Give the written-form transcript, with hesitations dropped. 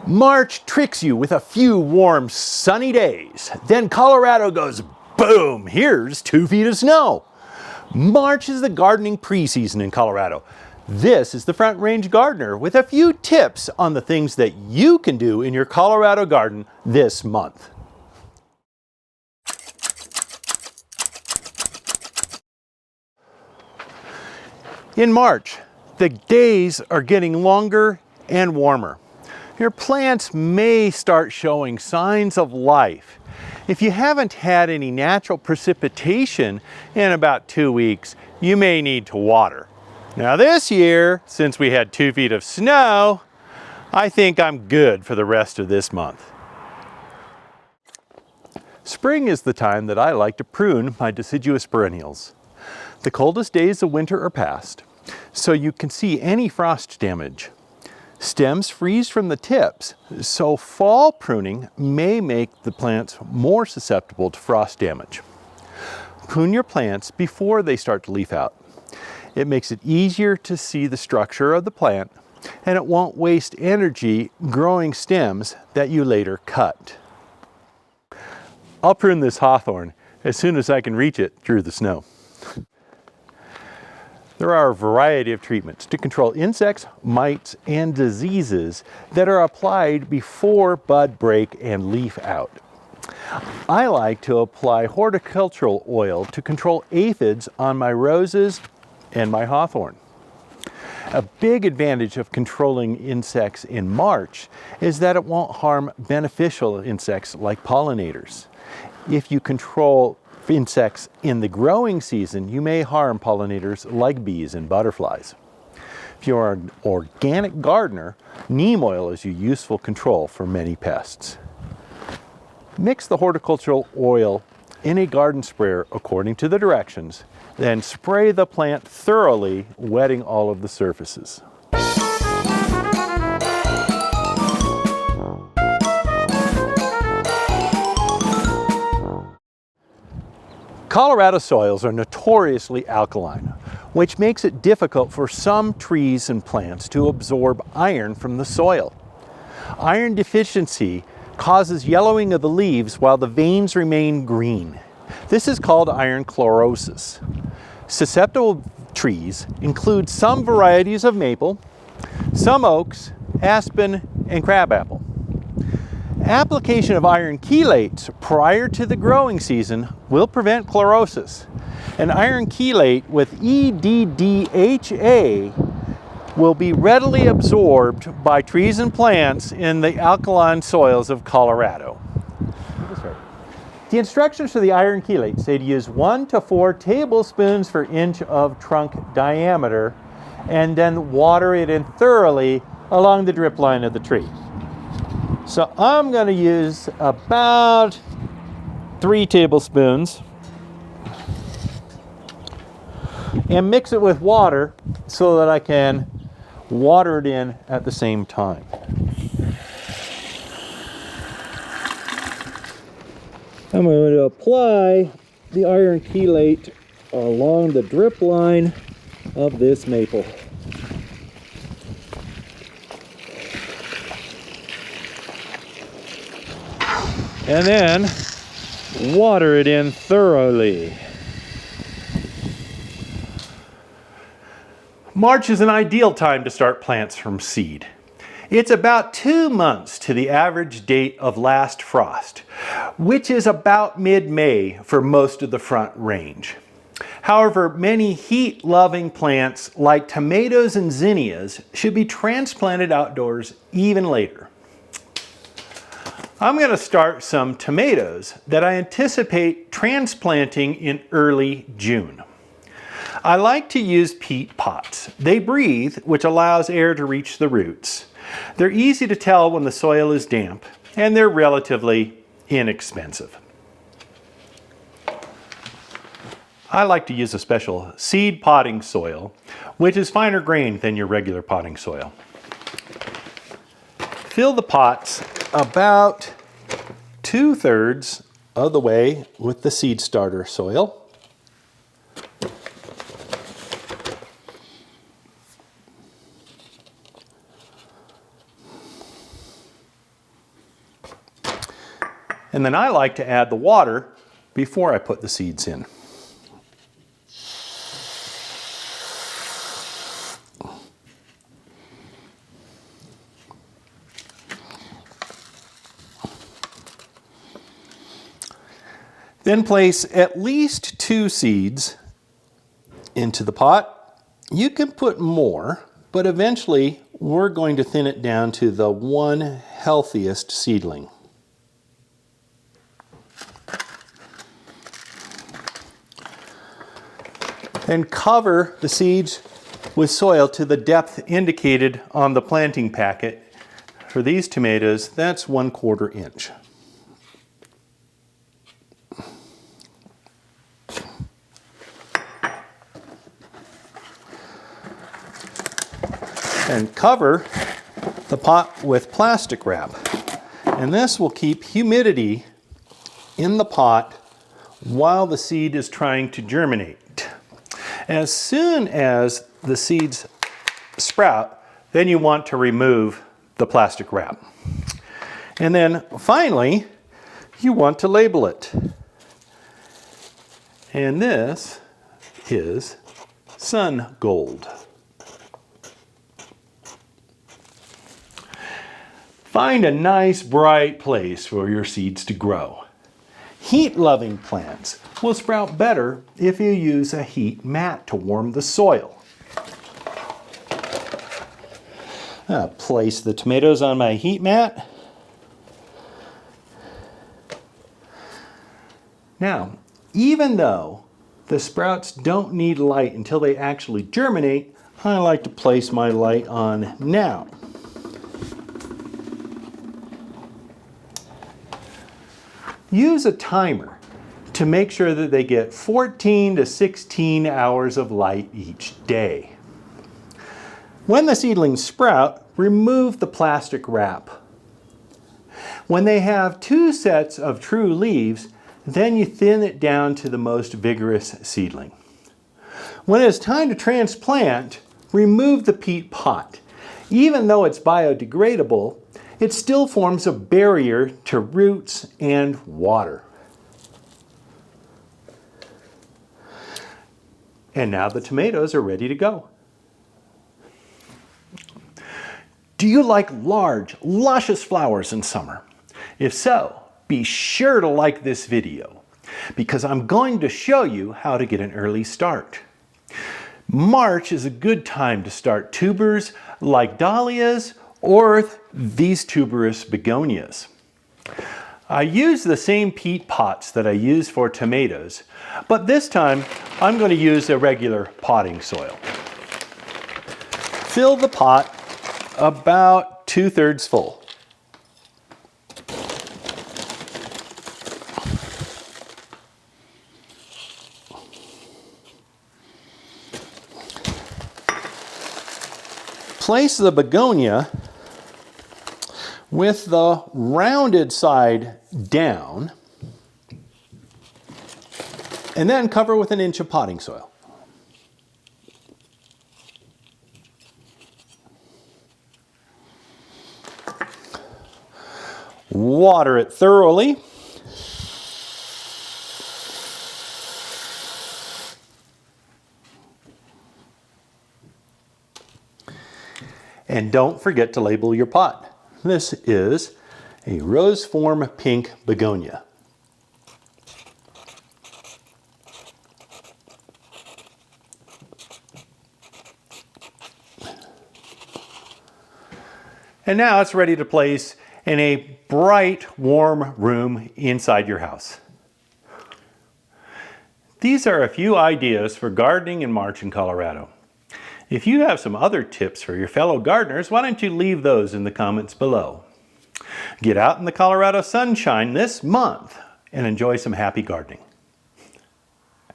March tricks you with a few warm, sunny days. Then Colorado goes boom, here's 2 feet of snow. March is the gardening preseason in Colorado. This is the Front Range Gardener with a few tips on the things that you can do in your Colorado garden this month. In March, the days are getting longer and warmer. Your plants may start showing signs of life. If you haven't had any natural precipitation in about 2 weeks, you may need to water. Now this year, since we had 2 feet of snow, I think I'm good for the rest of this month. Spring is the time that I like to prune my deciduous perennials. The coldest days of winter are past, so you can see any frost damage. Stems freeze from the tips, so fall pruning may make the plants more susceptible to frost damage. Prune your plants before they start to leaf out. It makes it easier to see the structure of the plant, and it won't waste energy growing stems that you later cut. I'll prune this hawthorn as soon as I can reach it through the snow. There are a variety of treatments to control insects, mites, and diseases that are applied before bud break and leaf out. I like to apply horticultural oil to control aphids on my roses and my hawthorn. A big advantage of controlling insects in March is that it won't harm beneficial insects like pollinators. If you control insects in the growing season, you may harm pollinators like bees and butterflies. If you are an organic gardener, neem oil is a useful control for many pests. Mix the horticultural oil in a garden sprayer according to the directions, then spray the plant thoroughly, wetting all of the surfaces. Colorado soils are notoriously alkaline, which makes it difficult for some trees and plants to absorb iron from the soil. Iron deficiency causes yellowing of the leaves while the veins remain green. This is called iron chlorosis. Susceptible trees include some varieties of maple, some oaks, aspen, and crabapple. Application of iron chelates prior to the growing season will prevent chlorosis. An iron chelate with EDDHA will be readily absorbed by trees and plants in the alkaline soils of Colorado. The instructions for the iron chelate say to use 1 to 4 tablespoons per inch of trunk diameter and then water it in thoroughly along the drip line of the tree. So I'm going to use about 3 tablespoons and mix it with water so that I can water it in at the same time. I'm going to apply the iron chelate along the drip line of this maple. And then water it in thoroughly. March is an ideal time to start plants from seed. It's about 2 months to the average date of last frost, which is about mid-May for most of the Front Range. However, many heat-loving plants like tomatoes and zinnias should be transplanted outdoors even later. I'm going to start some tomatoes that I anticipate transplanting in early June. I like to use peat pots. They breathe, which allows air to reach the roots. They're easy to tell when the soil is damp, and they're relatively inexpensive. I like to use a special seed potting soil, which is finer grained than your regular potting soil. Fill the pots about 2/3 of the way with the seed starter soil. And then I like to add the water before I put the seeds in. Then place at least 2 seeds into the pot. You can put more, but eventually we're going to thin it down to the one healthiest seedling. Then cover the seeds with soil to the depth indicated on the planting packet. For these tomatoes, that's 1/4 inch. And cover the pot with plastic wrap. And this will keep humidity in the pot while the seed is trying to germinate. As soon as the seeds sprout, then you want to remove the plastic wrap. And then finally, you want to label it. And this is sun gold. Find a nice bright place for your seeds to grow. Heat-loving plants will sprout better if you use a heat mat to warm the soil. I'll place the tomatoes on my heat mat. Now, even though the sprouts don't need light until they actually germinate, I like to place my light on now. Use a timer to make sure that they get 14 to 16 hours of light each day. When the seedlings sprout, remove the plastic wrap. When they have 2 sets of true leaves, then you thin it down to the most vigorous seedling. When it's time to transplant, remove the peat pot. Even though it's biodegradable, it still forms a barrier to roots and water. And now the tomatoes are ready to go. Do you like large, luscious flowers in summer? If so, be sure to like this video, because I'm going to show you how to get an early start. March is a good time to start tubers like dahlias or these tuberous begonias. I use the same peat pots that I use for tomatoes, but this time I'm going to use a regular potting soil. Fill the pot about 2/3 full. Place the begonia with the rounded side down, and then cover with 1 inch of potting soil. Water it thoroughly. And don't forget to label your pot. This is a rose form pink begonia. And now it's ready to place in a bright, warm room inside your house. These are a few ideas for gardening in March in Colorado. If you have some other tips for your fellow gardeners, why don't you leave those in the comments below. Get out in the Colorado sunshine this month and enjoy some happy gardening.